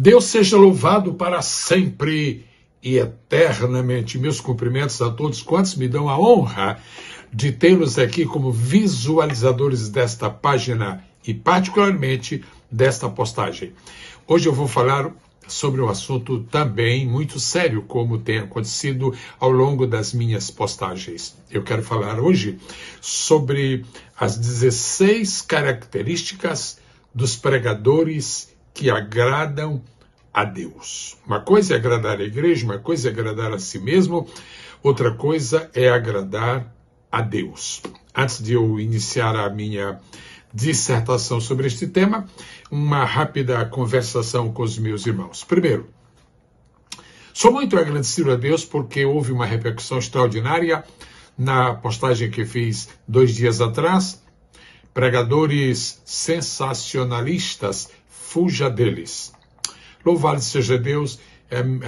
Deus seja louvado para sempre e eternamente. Meus cumprimentos a todos quantos me dão a honra de tê-los aqui como visualizadores desta página e particularmente desta postagem. Hoje eu vou falar sobre um assunto também muito sério, como tem acontecido ao longo das minhas postagens. Eu quero falar hoje sobre as 16 características dos pregadores que agradam a Deus. Uma coisa é agradar a igreja, uma coisa é agradar a si mesmo, outra coisa é agradar a Deus. Antes de eu iniciar a minha dissertação sobre este tema, uma rápida conversação com os meus irmãos. Primeiro, sou muito agradecido a Deus porque houve uma repercussão extraordinária na postagem que fiz 2 dias atrás. Pregadores sensacionalistas, fuja deles. Louvado seja Deus,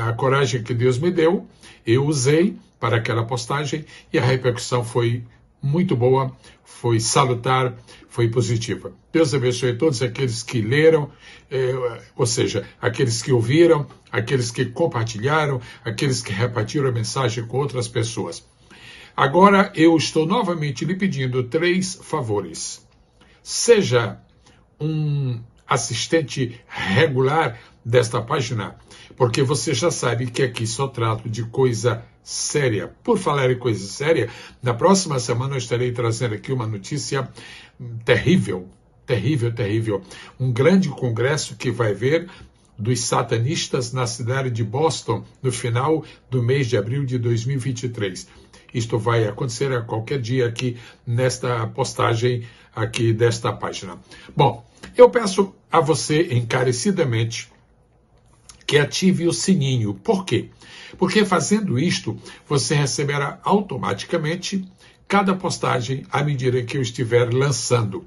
a coragem que Deus me deu, eu usei para aquela postagem e a repercussão foi muito boa, foi salutar, foi positiva. Deus abençoe todos aqueles que leram, ou seja, aqueles que ouviram, aqueles que compartilharam, aqueles que repartiram a mensagem com outras pessoas. Agora eu estou novamente lhe pedindo 3 favores. Seja um assistente regular desta página, porque você já sabe que aqui só trato de coisa séria. Por falar em coisa séria, na próxima semana eu estarei trazendo aqui uma notícia terrível, terrível. Um grande congresso que vai haver dos satanistas na cidade de Boston no final do mês de abril de 2023. Isto vai acontecer a qualquer dia aqui nesta postagem aqui desta página. Bom, eu peço a você encarecidamente que ative o sininho. Por quê? Porque fazendo isto, você receberá automaticamente cada postagem à medida que eu estiver lançando.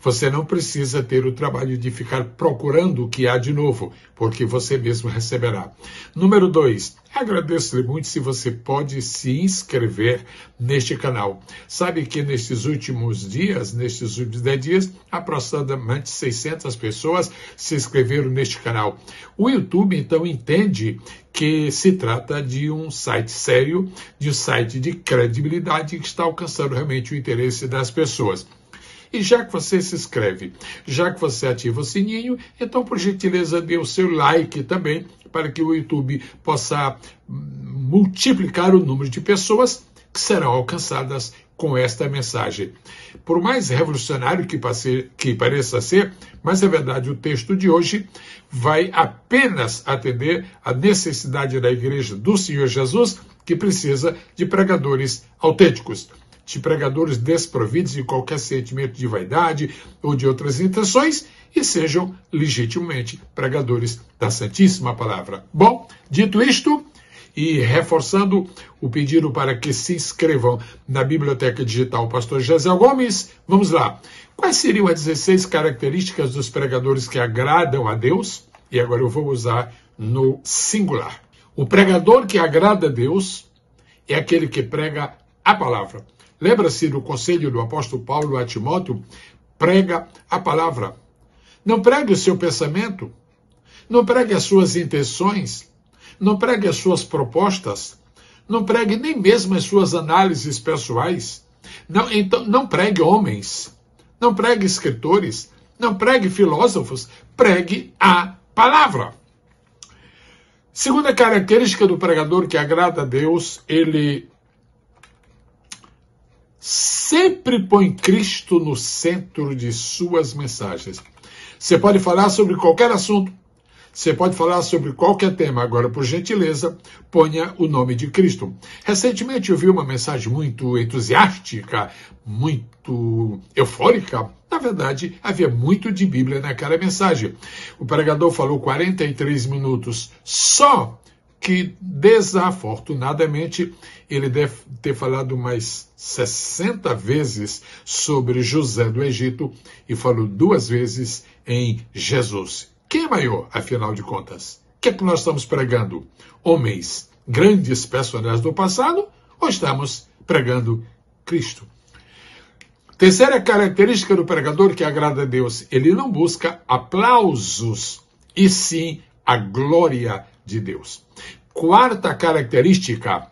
Você não precisa ter o trabalho de ficar procurando o que há de novo, porque você mesmo receberá. Número 2, agradeço-lhe muito se você pode se inscrever neste canal. Sabe que nestes últimos 10 dias, aproximadamente 600 pessoas se inscreveram neste canal. O YouTube, então, entende que se trata de um site sério, de um site de credibilidade que está alcançando realmente o interesse das pessoas. E já que você se inscreve, já que você ativa o sininho, então, por gentileza, dê o seu like também, para que o YouTube possa multiplicar o número de pessoas que serão alcançadas com esta mensagem. Por mais revolucionário que pareça ser, mas é verdade, o texto de hoje vai apenas atender à necessidade da Igreja do Senhor Jesus, que precisa de pregadores autênticos, de pregadores desprovidos de qualquer sentimento de vaidade ou de outras intenções e sejam legitimamente pregadores da Santíssima Palavra. Bom, dito isto, e reforçando o pedido para que se inscrevam na Biblioteca Digital Pastor Gesiel Gomes, vamos lá. Quais seriam as 16 características dos pregadores que agradam a Deus? E agora eu vou usar no singular. O pregador que agrada a Deus é aquele que prega a palavra. Lembra-se do conselho do apóstolo Paulo a Timóteo? Prega a palavra. Não pregue o seu pensamento, não pregue as suas intenções, não pregue as suas propostas, não pregue nem mesmo as suas análises pessoais. Então, não pregue homens, não pregue escritores, não pregue filósofos, pregue a palavra. Segunda característica do pregador que agrada a Deus, ele sempre põe Cristo no centro de suas mensagens. Você pode falar sobre qualquer assunto, você pode falar sobre qualquer tema, agora, por gentileza, ponha o nome de Cristo. Recentemente eu vi uma mensagem muito entusiástica, muito eufórica. Na verdade, havia muito de Bíblia naquela mensagem. O pregador falou 43 minutos só, que desafortunadamente ele deve ter falado mais 60 vezes sobre José do Egito e falou 2 vezes em Jesus. Quem é maior, afinal de contas? O que é que nós estamos pregando? Homens, grandes personagens do passado, ou estamos pregando Cristo? Terceira característica do pregador que agrada a Deus, ele não busca aplausos, e sim a glória de Deus. Quarta característica,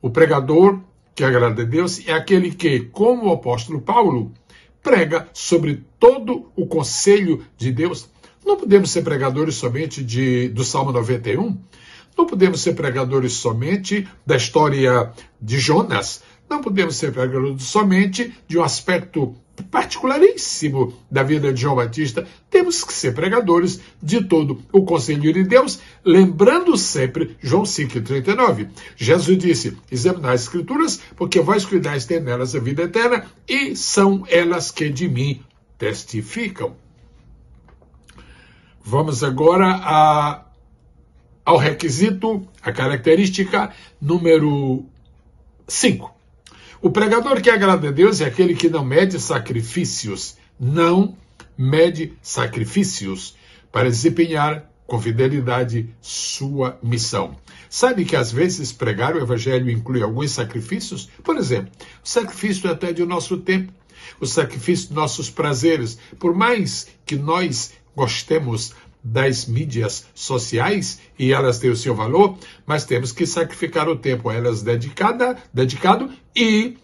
o pregador que agrada a Deus é aquele que, como o apóstolo Paulo, prega sobre todo o conselho de Deus. Não podemos ser pregadores somente do Salmo 91, não podemos ser pregadores somente da história de Jonas, não podemos ser pregadores somente de um aspecto particularíssimo da vida de João Batista. Temos que ser pregadores de todo o conselho de Deus, lembrando sempre João 5,39. Jesus disse: examinai as Escrituras, porque vós cuidais ter nelas a vida eterna, e são elas que de mim testificam. Vamos agora ao requisito, a característica número 5. O pregador que agrada a Deus é aquele que não mede sacrifícios, para desempenhar com fidelidade sua missão. Sabe que às vezes pregar o evangelho inclui alguns sacrifícios? Por exemplo, o sacrifício até do nosso tempo, o sacrifício dos nossos prazeres. Por mais que nós gostemos das mídias sociais, e elas têm o seu valor, mas temos que sacrificar o tempo a elas dedicado e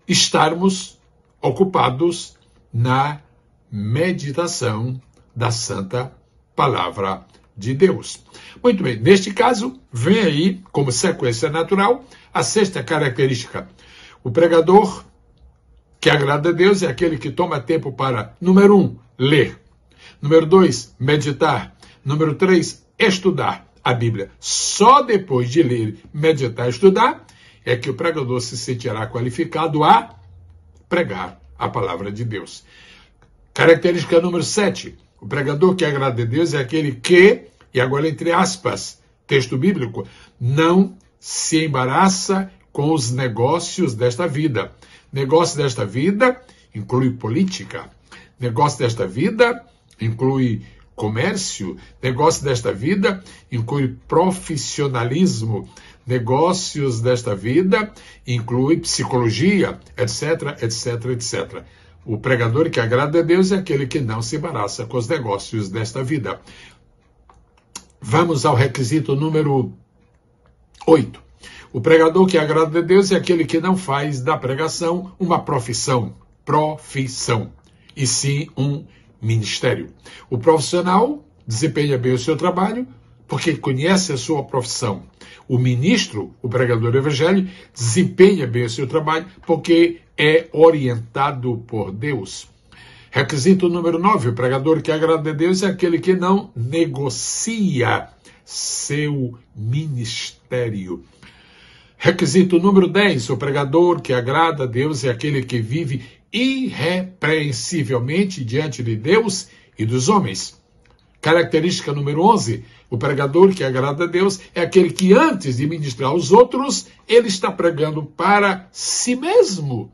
estarmos ocupados na meditação da Santa Palavra de Deus. Muito bem, neste caso, vem aí, como sequência natural, a sexta característica. O pregador que agrada a Deus é aquele que toma tempo para, número 1, ler. Número 2, meditar. Número 3, estudar a Bíblia. Só depois de ler, meditar e estudar é que o pregador se sentirá qualificado a pregar a palavra de Deus. Característica número 7. O pregador que agrada a Deus é aquele que, e agora entre aspas, texto bíblico, não se embaraça com os negócios desta vida. Negócio desta vida inclui política. Negócio desta vida inclui comércio. Negócio desta vida inclui profissionalismo. Negócios desta vida inclui psicologia, etc, etc, etc. O pregador que agrada a Deus é aquele que não se embaraça com os negócios desta vida. Vamos ao requisito número 8. O pregador que agrada a Deus é aquele que não faz da pregação uma profissão, e sim um ministério. O profissional desempenha bem o seu trabalho porque conhece a sua profissão. O ministro, o pregador do evangelho, desempenha bem o seu trabalho porque é orientado por Deus. Requisito número 9. O pregador que agrada a Deus é aquele que não negocia seu ministério. Requisito número 10. O pregador que agrada a Deus é aquele que vive irrepreensivelmente diante de Deus e dos homens. Característica número 11. O pregador que agrada a Deus é aquele que, antes de ministrar aos outros, ele está pregando para si mesmo.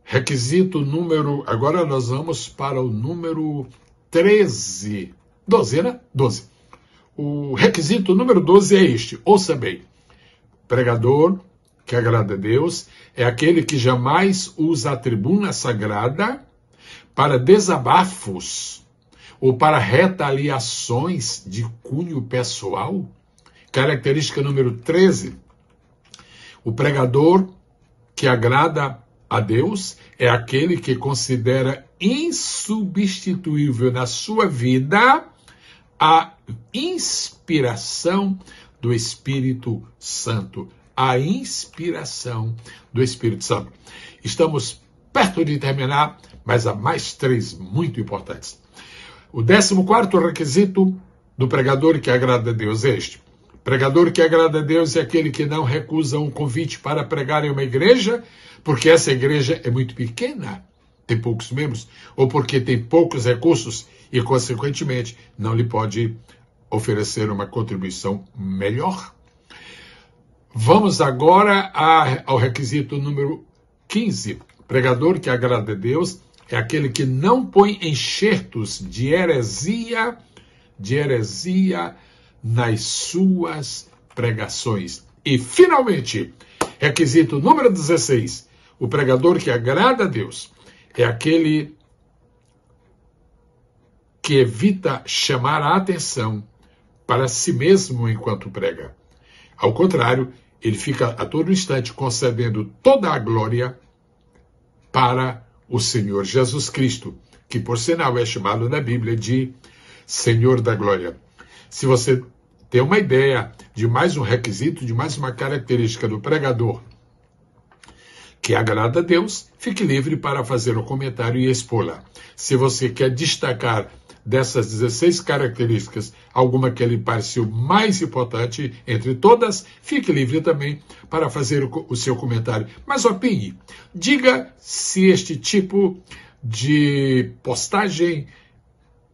Requisito número... Agora nós vamos para o número 13. 12, né? 12. O requisito número 12 é este. Ouça bem. Pregador que agrada a Deus é aquele que jamais usa a tribuna sagrada para desabafos ou para retaliações de cunho pessoal. Característica número 13. O pregador que agrada a Deus é aquele que considera insubstituível na sua vida a inspiração do Espírito Santo. A inspiração do Espírito Santo. Estamos perto de terminar, mas há mais 3 muito importantes. O 14º requisito do pregador que agrada a Deus é este. O pregador que agrada a Deus é aquele que não recusa um convite para pregar em uma igreja, porque essa igreja é muito pequena, tem poucos membros, ou porque tem poucos recursos e, consequentemente, não lhe pode oferecer uma contribuição melhor. Vamos agora ao requisito número 15. O pregador que agrada a Deus é aquele que não põe enxertos de heresia nas suas pregações. E, finalmente, requisito número 16. O pregador que agrada a Deus é aquele que evita chamar a atenção para si mesmo enquanto prega. Ao contrário, ele fica a todo instante concedendo toda a glória para o Senhor Jesus Cristo, que por sinal é chamado na Bíblia de Senhor da Glória. Se você tem uma ideia de mais um requisito, de mais uma característica do pregador que agrada a Deus, fique livre para fazer o comentário e expô-la. Se você quer destacar dessas 16 características alguma que lhe pareceu mais importante entre todas, fique livre também para fazer o seu comentário. Mas opine, diga se este tipo de postagem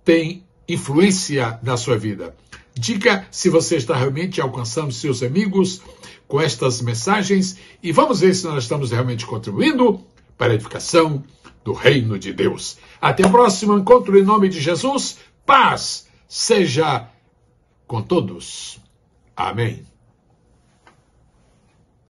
tem influência na sua vida. Diga se você está realmente alcançando seus amigos com estas mensagens e vamos ver se nós estamos realmente contribuindo para a edificação do reino de Deus. Até o próximo encontro em nome de Jesus. Paz seja com todos. Amém.